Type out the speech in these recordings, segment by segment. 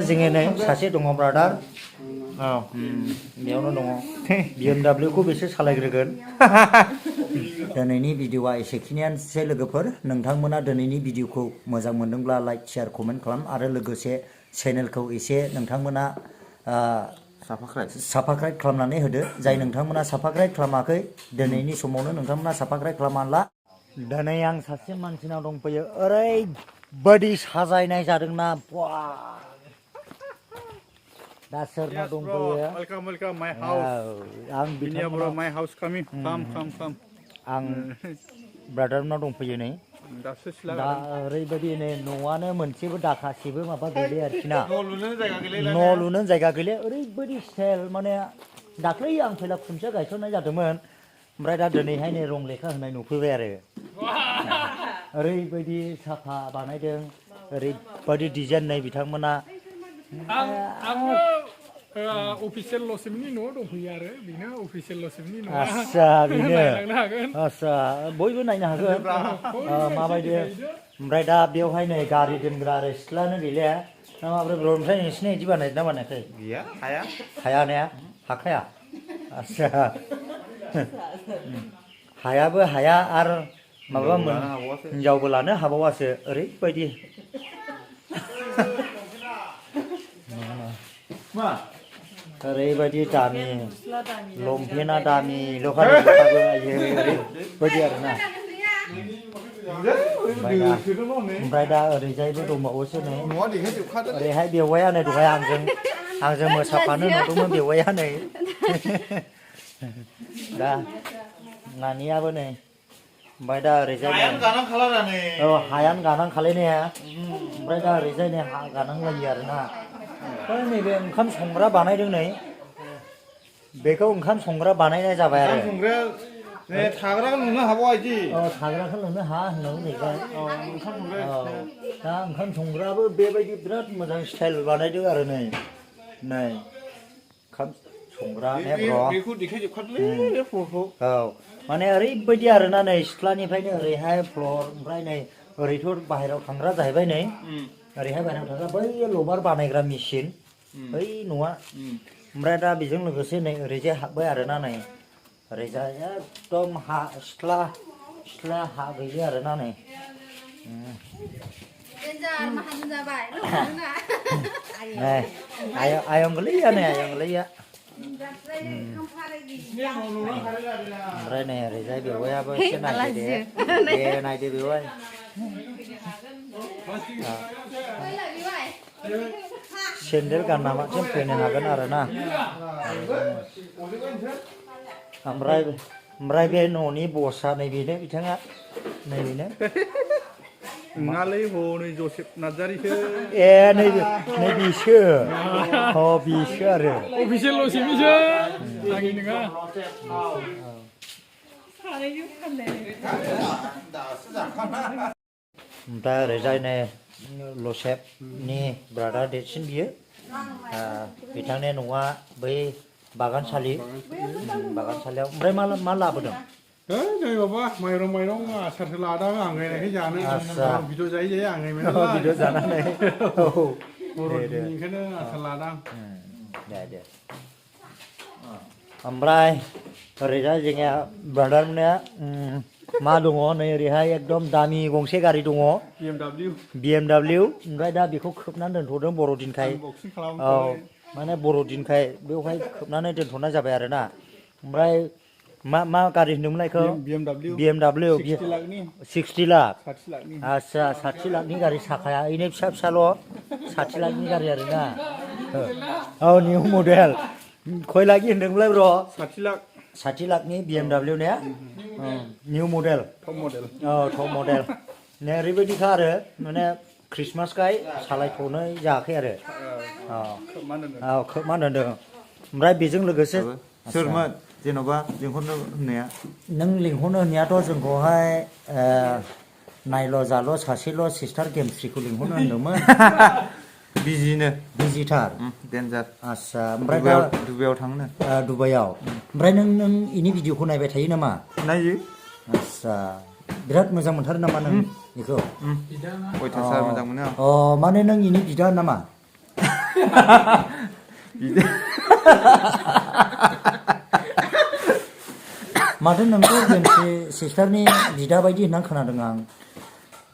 जोङो नै सासे दङ ब्रादार बेयावनो दङ BMW खौ बिसोर सालायग्रोगोन दिनैनि भिडिअआ एसेखिनियानोसै लोगोफोर नोंथांमोना दिनैनि भिडिअखौ मोजां मोनदोंब्ला लाइक शेयार कमेन्ट खालाम आरो लोगोसे चेनेलखौ एसे नोंथांमोना साबस्क्राइब खालामनानै होदो जाय नोंथांमोना साबस्क्राइब खालामाखै दिनैनि समावनो नोंथांमोना साबस्क्राइब खालामाब्ला दिनै आं सासे मानसिनाव दंफैयो ओरैबायदि साजायनाय जादोंना दा सोरनाव दंफैयो Welcome my house. आं Miniya Boro my house coming. Come. आं ब्रादारनाव दंफैयो नै दा ओरैबायदि नै न'आनो मोनसेबो दाखासेबो माबा गैले आरोखि ना न' लुनो जायगा गैले ओरैबायदि स्टाइल माने दाख्लै आं फैला खुन्थिया गायसननाय जादोंमोन ओमफ्राय दा दिनैहाय नै रं लेखा होनाय नुफैबाय आरो ओरैबायदि साफा बानायदों ओरैबायदि डिजाइन नै बिथांमोना अफिसियेल लसिमनि न'आव दंफैयो आरो बेनो अफिसियेल लसिमनि न'आ आस्सा बेनो आस्सा बयबो नायनो हागोन माबायदि ओमफ्राय दा बेवहाय नै गारि दोनग्रा आरो सिथ्लानो गैले माब्रै ब्र ओमफ्राय नोंसिना बिदि बानायदों ना बानायाखै गैया हाया ने हाखाया आस्सा हायाबो हाया आरो माबा हिनजावबो लानो हाबावासो ओरैबायदि ओरैबायदि दामि लंपेन्टआ दामि लहानि गस्लाबो ओरैबायदि आरोना ओमफ्राय दा ओरैजायबो दंबावोसो नै ओरैहाय बेवाइया नै दहाय आंजों मोसाफानो नुदोंमोन बेवाइया नै दा नानियाबो नै ओमफ्राय दा ओरैजाय हायानो गानां खालायनाया ओमफ्राय दा ओरैजाय नै हा गानांलायो आरोना नैबे ओंखाम संग्रा बानायदों नै बेखौ ओंखाम संग्रा बानायनाय जाबाय आरो थाग्राखौ नुनो हाबावा बिदि थाग्राखौ नुनो हा होननानै नैबाय दा ओंखाम संग्राबो बेबायदि बिराद मोजां स्टाइल बानायदों आरो नै ओंखाम संग्रा बेखौ देखायजोबखादोंलै माने ओरैबायदि आरोना नै सिथ्लानिफ्रायनो ओरैहाय फ्लर ओमफ्राय नै ओरैथ' बाहेरायाव थांग्रा जाहैबाय नै ओरैहाय बाहेरायाव थांग्रा बै लबार बानायग्रा मेचिन बै न'आ ओमफ्राय दा बेजों लोगोसे नै ओरैजाय हाबबाय आरोना नै ओरैजाय एकदम हा सिथ्ला हा गैले आरोना नै आयं गोलैया नै आयं गोलैया ओमफ्राय नै ओरैजाय बेवाइयाबो एसे नायदो बेवाइ सेन्देल गाननामाथिं फैनो हागोन आरोना ओमफ्राय बे न'नि बसआ नैबेनो बिथाङा नैबेनो नङालै हनै जसेफ नार्जारिसो नैबेसो बेसो आरो अफिसियेल लसिमनिसो आंनि नङा ओमफ्राय ओरैजाय नै लसेफनि ब्रादार देरसिन बियो बिथांनि न'आ बै बागानसालियाव ओमफ्राय मा लाबोदों नै माबा माइरं आसारसो लादों आं गायनायखाय जानो भिडिअ जायै आं भिडिअ जानानै बर'निखौनो आसार लादों दे ओमफ्राय ओरैजाय जोंनिया ब्रादारनिया मा दङ नै ओरैहाय एकदम दामि गंसे गारि दङ BMW ओमफ्राय दा बेखौ खोबनानै दोनथ'दों बर'दिनखाय माने बर'दिनखाय बेवहाय खोबनानै दोनथ'नाय जाबाय आरोना ओमफ्राय मा गारि होनदोंमोन बेखौ BMW 60 लाख आस्सा 60 लाखनि गारि साखाया ओरैनो फिसाल' 60 लाखनि गारि आरोना निउ मडेल खय लाखनि होनदोंमोनलाय ब्र 60 लाखनि BMW ने निउ मडेल टप मडेल ने ओरैबायदिखा आरो माने ख्रिस्टमासखाय सालायथ'नाय जायाखै आरो खोबमा दोनदों ओमफ्राय बेजों लोगोसे सोरमोन जेन'बा लिंहरनो होननाया नों लिंहरनो होननायाथ' जोंखौहाय नायल' जाल' सासेल' सिस्टार गेमस्रिखौ लिंहरनो होनदोंमोन बिजिथार डेन्जार आस्सा ओमफ्राय दुबाइयाव थांनो दुबाइयाव ओमफ्राय नों इनि भिडिअखौ नायबाय थायो नामा नायो आस्सा बिराद मोजां मोनथारो नामा नों बेखौ अयथासार मोजां मोनो माने नों इनि बिदा नामा माथो नोंखौ जोंसे सिस्टारनि बिदा बायदि होनना खोनादों आं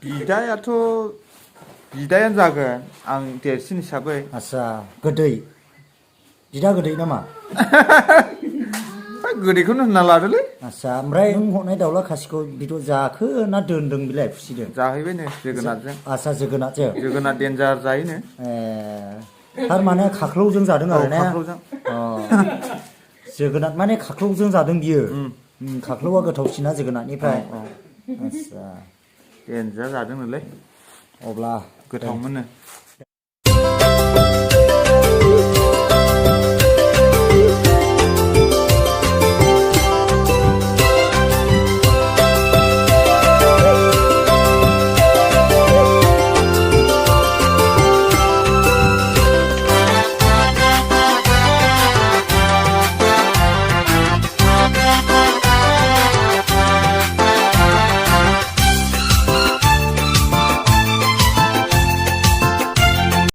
बिदायाथ' बिदायानो जागोन आं देरसिन हिसाबै आच्छा गोदै बिदा गोदै नामा गोदैखौनो होनना लादोलै आच्छा ओमफ्राय नों हरनाय दाउला खासिखौ बिद' जाखो ना दोनदों बिलाय फिसिदों जाहैबायनो जोगोनारजों आच्छा जोगोनारजों जोगोनार देन्जार जायोनो थारमाने खाख्लौजों जादों आरो ने खाख्लौजों जोगोनार माने खाख्लौजों जादों बियो खाख्लौआ गोथावसिना जोगोनारनिफ्राय आच्छा देन्जार जादोंनोलै अब्ला गोथाव मोनो